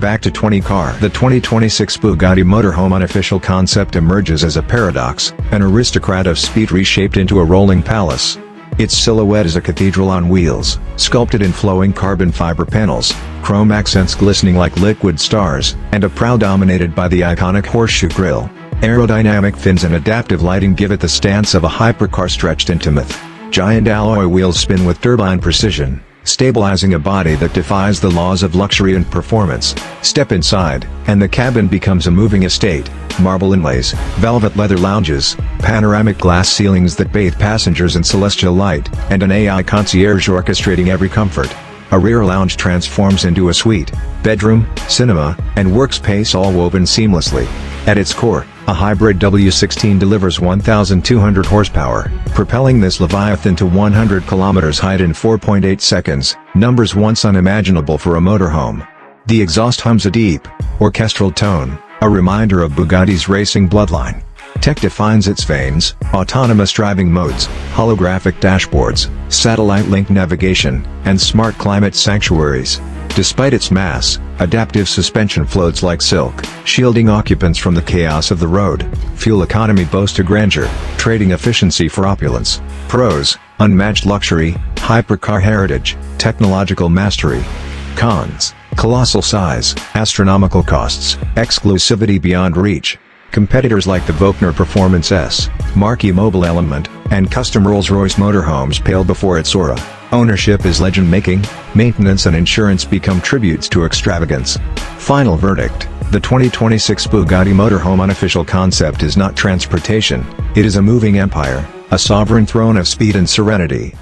back to 20 car. The 2026 Bugatti Motorhome Unofficial Concept emerges as a paradox, an aristocrat of speed reshaped into a rolling palace. Its silhouette is a cathedral on wheels, sculpted in flowing carbon fiber panels, chrome accents glistening like liquid stars, and a prow dominated by the iconic horseshoe grille. Aerodynamic fins and adaptive lighting give it the stance of a hypercar stretched into myth. Giant alloy wheels spin with turbine precision, stabilizing a body that defies the laws of luxury and performance. Step inside, and the cabin becomes a moving estate. Marble inlays, velvet leather lounges, panoramic glass ceilings that bathe passengers in celestial light, and an AI concierge orchestrating every comfort. A rear lounge transforms into a suite, bedroom, cinema, and workspace all woven seamlessly. At its core, a hybrid W16 delivers 1,200 horsepower, propelling this leviathan to 100 kilometers height in 4.8 seconds, numbers once unimaginable for a motorhome. The exhaust hums a deep, orchestral tone, a reminder of Bugatti's racing bloodline. Tech defines its veins: autonomous driving modes, holographic dashboards, satellite-linked navigation, and smart climate sanctuaries. Despite its mass, adaptive suspension floats like silk, shielding occupants from the chaos of the road. Fuel economy boasts a grandeur, trading efficiency for opulence. Pros: unmatched luxury, hypercar heritage, technological mastery. Cons: colossal size, astronomical costs, exclusivity beyond reach. Competitors like the Volkner Performance S, Marchi Mobile Element, and custom Rolls-Royce motorhomes pale before its aura. Ownership is legend-making, maintenance and insurance become tributes to extravagance. Final verdict: the 2026 Bugatti Motorhome Unofficial Concept is not transportation, it is a moving empire, a sovereign throne of speed and serenity.